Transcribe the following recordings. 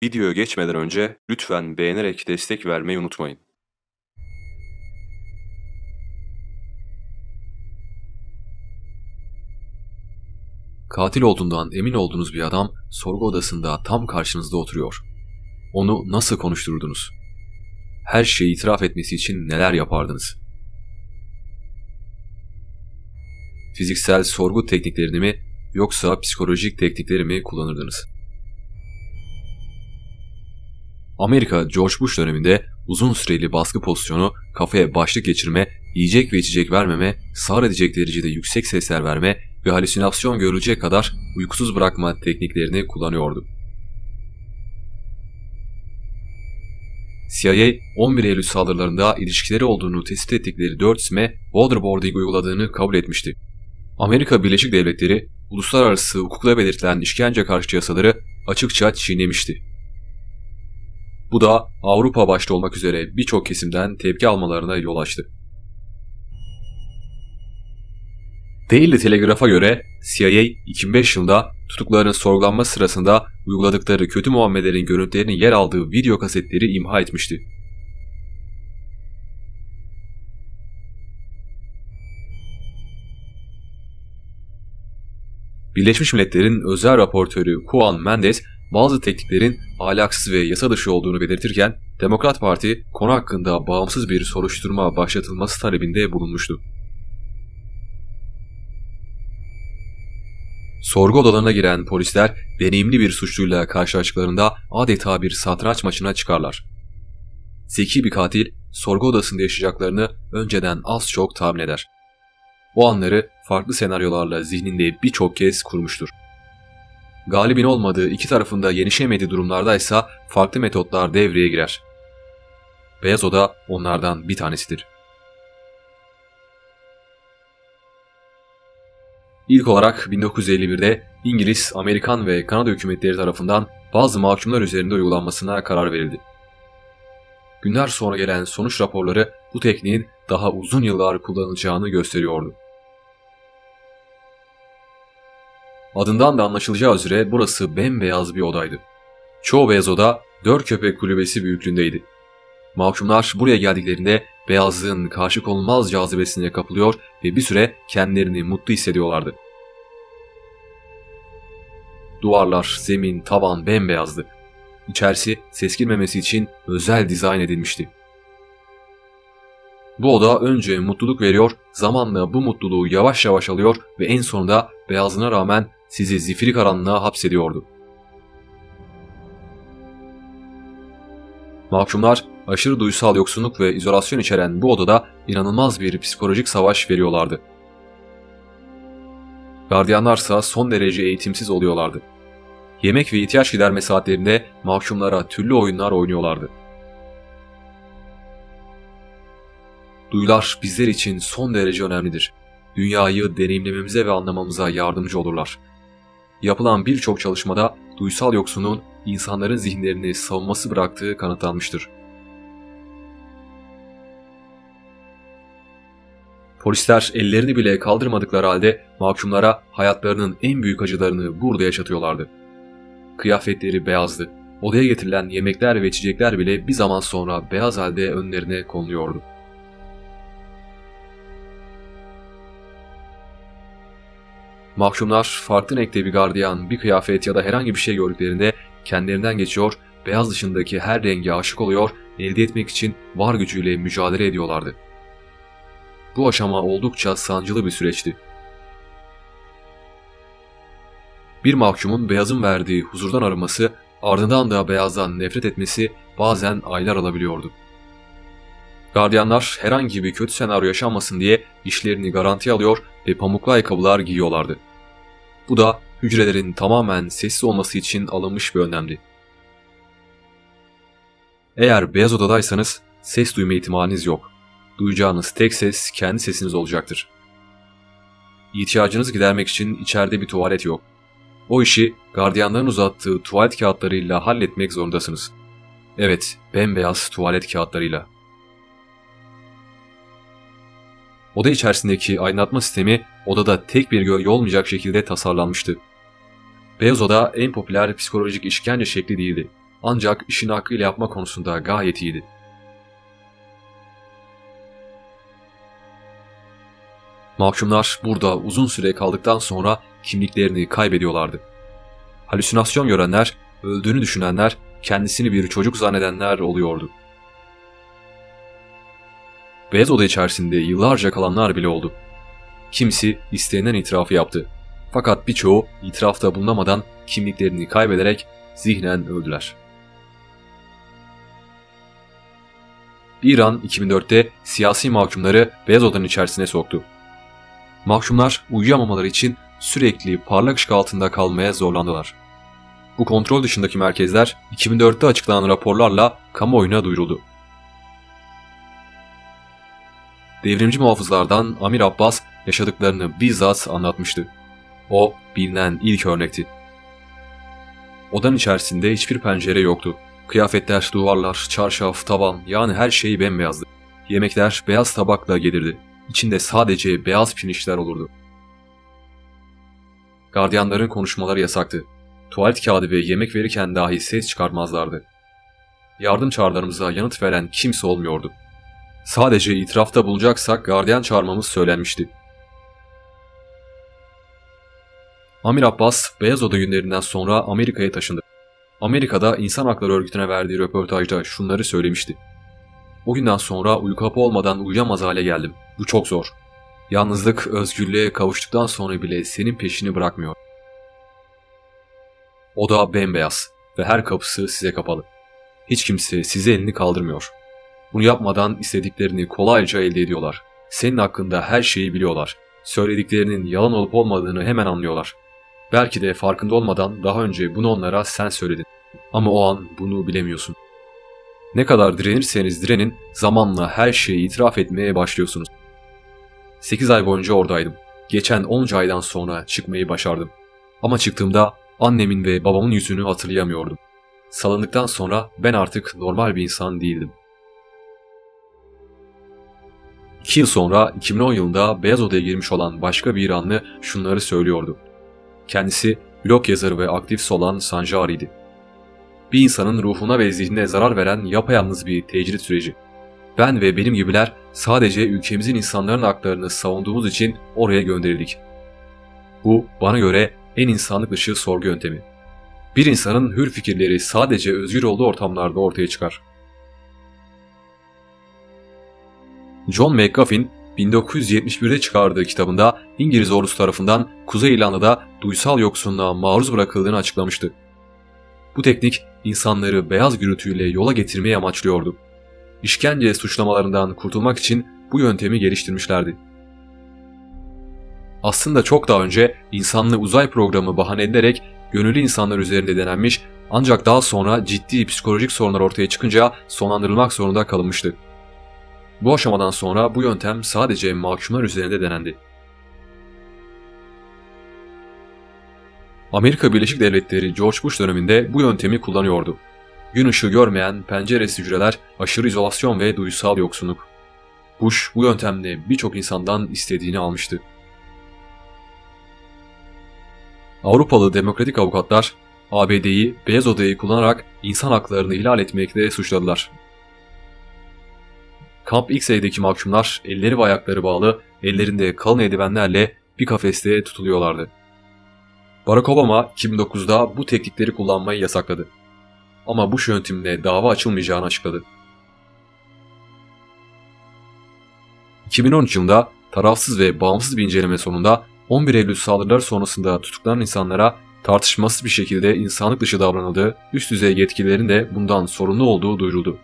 Videoya geçmeden önce lütfen beğenerek destek vermeyi unutmayın. Katil olduğundan emin olduğunuz bir adam sorgu odasında tam karşınızda oturuyor. Onu nasıl konuşturdunuz? Her şeyi itiraf etmesi için neler yapardınız? Fiziksel sorgu tekniklerini mi yoksa psikolojik teknikleri mi kullanırdınız? Amerika George Bush döneminde uzun süreli baskı pozisyonu, kafaya başlık geçirme, yiyecek ve içecek vermeme, sağır edecek derecede yüksek sesler verme ve halüsinasyon görülecek kadar uykusuz bırakma tekniklerini kullanıyordu. CIA, 11 Eylül saldırılarında ilişkileri olduğunu tespit ettikleri 4 isme waterboarding uyguladığını kabul etmişti. Amerika Birleşik Devletleri, uluslararası hukukla belirtilen işkence karşıtı yasaları açıkça çiğnemişti. Bu da Avrupa başta olmak üzere birçok kesimden tepki almalarına yol açtı. Daily Telegraph'a göre CIA 2005 yılında tutukluların sorgulanma sırasında uyguladıkları kötü muamelelerin görüntülerinin yer aldığı video kasetleri imha etmişti. Birleşmiş Milletler'in özel raportörü Juan Mendes, bazı tekniklerin ahlaksız ve yasa dışı olduğunu belirtirken, Demokrat Parti konu hakkında bağımsız bir soruşturma başlatılması talebinde bulunmuştu. Sorgu odalarına giren polisler deneyimli bir suçluyla karşılaştıklarında adeta bir satranç maçına çıkarlar. Zeki bir katil sorgu odasında yaşayacaklarını önceden az çok tahmin eder. O anları farklı senaryolarla zihninde birçok kez kurmuştur. Galibin olmadığı, iki tarafında yenişemediği durumlardaysa farklı metotlar devreye girer. Beyaz Oda onlardan bir tanesidir. İlk olarak 1951'de İngiliz, Amerikan ve Kanada hükümetleri tarafından bazı mahkumlar üzerinde uygulanmasına karar verildi. Günler sonra gelen sonuç raporları bu tekniğin daha uzun yıllar kullanılacağını gösteriyordu. Adından da anlaşılacağı üzere burası bembeyaz bir odaydı. Çoğu beyaz oda 4 köpek kulübesi büyüklüğündeydi. Mahkumlar buraya geldiklerinde beyazlığın karşı konulmaz cazibesine kapılıyor ve bir süre kendilerini mutlu hissediyorlardı. Duvarlar, zemin, tavan bembeyazdı. İçerisi ses girmemesi için özel dizayn edilmişti. Bu oda önce mutluluk veriyor, zamanla bu mutluluğu yavaş yavaş alıyor ve en sonunda beyazlığına rağmen sizi zifiri karanlığa hapsediyordu. Mahkumlar aşırı duysal yoksunluk ve izolasyon içeren bu odada inanılmaz bir psikolojik savaş veriyorlardı. Gardiyanlarsa son derece eğitimsiz oluyorlardı. Yemek ve ihtiyaç giderme saatlerinde mahkumlara türlü oyunlar oynuyorlardı. Duyular bizler için son derece önemlidir. Dünyayı deneyimlememize ve anlamamıza yardımcı olurlar. Yapılan birçok çalışmada duysal yoksunluğun insanların zihinlerini savunması bıraktığı kanıtlanmıştır. Polisler ellerini bile kaldırmadıkları halde mahkumlara hayatlarının en büyük acılarını burada yaşatıyorlardı. Kıyafetleri beyazdı. Odaya getirilen yemekler ve içecekler bile bir zaman sonra beyaz halde önlerine konuluyordu. Mahkumlar farklı renkte bir gardiyan, bir kıyafet ya da herhangi bir şey gördüklerinde kendilerinden geçiyor, beyaz dışındaki her renge aşık oluyor, elde etmek için var gücüyle mücadele ediyorlardı. Bu aşama oldukça sancılı bir süreçti. Bir mahkumun beyazın verdiği huzurdan arınması, ardından da beyazdan nefret etmesi bazen aylar alabiliyordu. Gardiyanlar herhangi bir kötü senaryo yaşanmasın diye işlerini garantiye alıyor ve pamuklu ayakkabılar giyiyorlardı. Bu da hücrelerin tamamen sessiz olması için alınmış bir önlemdi. Eğer beyaz odadaysanız ses duyma ihtimaliniz yok. Duyacağınız tek ses kendi sesiniz olacaktır. İhtiyacınızı gidermek için içeride bir tuvalet yok. O işi gardiyanların uzattığı tuvalet kağıtlarıyla halletmek zorundasınız. Evet, bembeyaz tuvalet kağıtlarıyla. Oda içerisindeki aydınlatma sistemi odada tek bir gölge olmayacak şekilde tasarlanmıştı. Beyaz oda en popüler psikolojik işkence şekli değildi. ancak işini hakkıyla yapma konusunda gayet iyiydi. Mahkumlar burada uzun süre kaldıktan sonra kimliklerini kaybediyorlardı. Halüsinasyon görenler, öldüğünü düşünenler, kendisini bir çocuk zannedenler oluyordu. Beyaz oda içerisinde yıllarca kalanlar bile oldu. Kimisi istenilen itirafı yaptı. Fakat birçoğu itirafta bulunamadan kimliklerini kaybederek zihnen öldüler. İran 2004'te siyasi mahkumları Beyaz Oda'nın içerisine soktu. Mahkumlar uyuyamamaları için sürekli parlak ışık altında kalmaya zorlandılar. Bu kontrol dışındaki merkezler 2004'te açıklanan raporlarla kamuoyuna duyuruldu. Devrimci muhafızlardan Amir Abbas yaşadıklarını bizzat anlatmıştı. O bilinen ilk örnekti. Odanın içerisinde hiçbir pencere yoktu. Kıyafetler, duvarlar, çarşaf, tavan, yani her şey bembeyazdı. Yemekler beyaz tabakla gelirdi. İçinde sadece beyaz pirinçler olurdu. Gardiyanların konuşmaları yasaktı. Tuvalet kağıdı ve yemek verirken dahi ses çıkarmazlardı. Yardım çağrılarımıza yanıt veren kimse olmuyordu. Sadece itirafta bulunacaksak gardiyan çağırmamız söylenmişti. Amir Abbas, Beyaz Oda günlerinden sonra Amerika'ya taşındı. Amerika'da İnsan Hakları Örgütü'ne verdiği röportajda şunları söylemişti. O günden sonra uyku hapı olmadan uyuyamaz hale geldim. Bu çok zor. Yalnızlık, özgürlüğe kavuştuktan sonra bile senin peşini bırakmıyor. Oda bembeyaz ve her kapısı size kapalı. Hiç kimse size elini kaldırmıyor. Bunu yapmadan istediklerini kolayca elde ediyorlar. Senin hakkında her şeyi biliyorlar. Söylediklerinin yalan olup olmadığını hemen anlıyorlar. Belki de farkında olmadan daha önce bunu onlara sen söyledin. Ama o an bunu bilemiyorsun. Ne kadar direnirseniz direnin, zamanla her şeyi itiraf etmeye başlıyorsunuz. 8 ay boyunca oradaydım. Geçen 10 aydan sonra çıkmayı başardım. Ama çıktığımda annemin ve babamın yüzünü hatırlayamıyordum. Salındıktan sonra ben artık normal bir insan değildim. 2 yıl sonra 2010 yılında Beyaz Oda'ya girmiş olan başka bir İranlı şunları söylüyordu. Kendisi blog yazarı ve aktivist olan Sanjari'ydi. Bir insanın ruhuna ve zihnine zarar veren yapayalnız bir tecrit süreci. Ben ve benim gibiler sadece ülkemizin insanların haklarını savunduğumuz için oraya gönderildik. Bu bana göre en insanlık dışı sorgu yöntemi. Bir insanın hür fikirleri sadece özgür olduğu ortamlarda ortaya çıkar. John McAfee 1971'de çıkardığı kitabında İngiliz ordusu tarafından Kuzey İrlanda'da duysal yoksunluğa maruz bırakıldığını açıklamıştı. Bu teknik insanları beyaz gürültüyle yola getirmeyi amaçlıyordu. İşkence suçlamalarından kurtulmak için bu yöntemi geliştirmişlerdi. Aslında çok daha önce insanlı uzay programı bahane edilerek gönüllü insanlar üzerinde denenmiş, ancak daha sonra ciddi psikolojik sorunlar ortaya çıkınca sonlandırılmak zorunda kalınmıştı. Bu aşamadan sonra bu yöntem sadece mahkumlar üzerinde denendi. Amerika Birleşik Devletleri George Bush döneminde bu yöntemi kullanıyordu. Gün ışığı görmeyen penceresiz hücreler, aşırı izolasyon ve duysal yoksunluk. Bush bu yöntemle birçok insandan istediğini almıştı. Avrupalı demokratik avukatlar ABD'yi Beyaz Oda'yı kullanarak insan haklarını ihlal etmekle suçladılar. Camp X'deki mahkumlar elleri ve ayakları bağlı, ellerinde kalın eldivenlerle bir kafeste tutuluyorlardı. Barack Obama 2009'da bu teknikleri kullanmayı yasakladı. Ama Bush yöntemine dava açılmayacağını açıkladı. 2013 yılında tarafsız ve bağımsız bir inceleme sonunda 11 Eylül saldırıları sonrasında tutuklanan insanlara tartışmasız bir şekilde insanlık dışı davranıldığı, üst düzey yetkililerin de bundan sorumlu olduğu duyuruldu.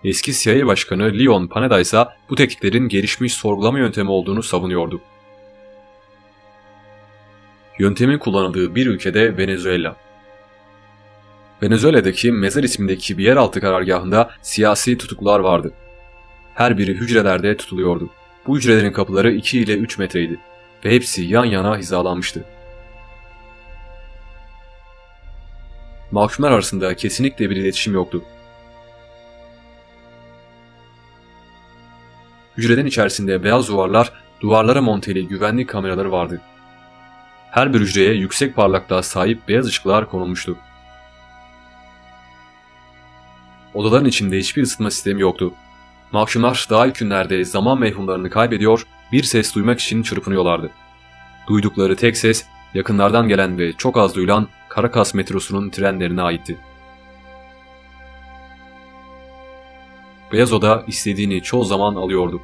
Eski CIA Başkanı Leon Panetta ise bu tekniklerin gelişmiş sorgulama yöntemi olduğunu savunuyordu. Yöntemin kullanıldığı bir ülkede Venezuela. Venezuela'daki Mezar ismindeki bir yeraltı karargahında siyasi tutuklular vardı. Her biri hücrelerde tutuluyordu. Bu hücrelerin kapıları 2 ile 3 metreydi ve hepsi yan yana hizalanmıştı. Mahkumlar arasında kesinlikle bir iletişim yoktu. Hücreden içerisinde beyaz duvarlara monteli güvenlik kameraları vardı. Her bir hücreye yüksek parlaklığa sahip beyaz ışıklar konulmuştu. Odaların içinde hiçbir ısıtma sistemi yoktu. Mahkumlar daha ilk günlerde zaman mefhumlarını kaybediyor, bir ses duymak için çırpınıyorlardı. Duydukları tek ses yakınlardan gelen ve çok az duyulan Caracas metrosunun trenlerine aitti. Beyaz oda istediğini çoğu zaman alıyordu.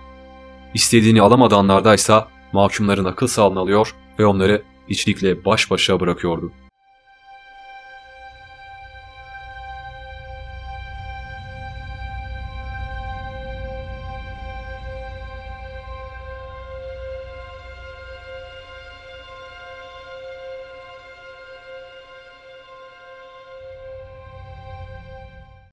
İstediğini alamadığı anlardaysa mahkumların akıl sağlığını alıyor ve onları hiçlikle baş başa bırakıyordu.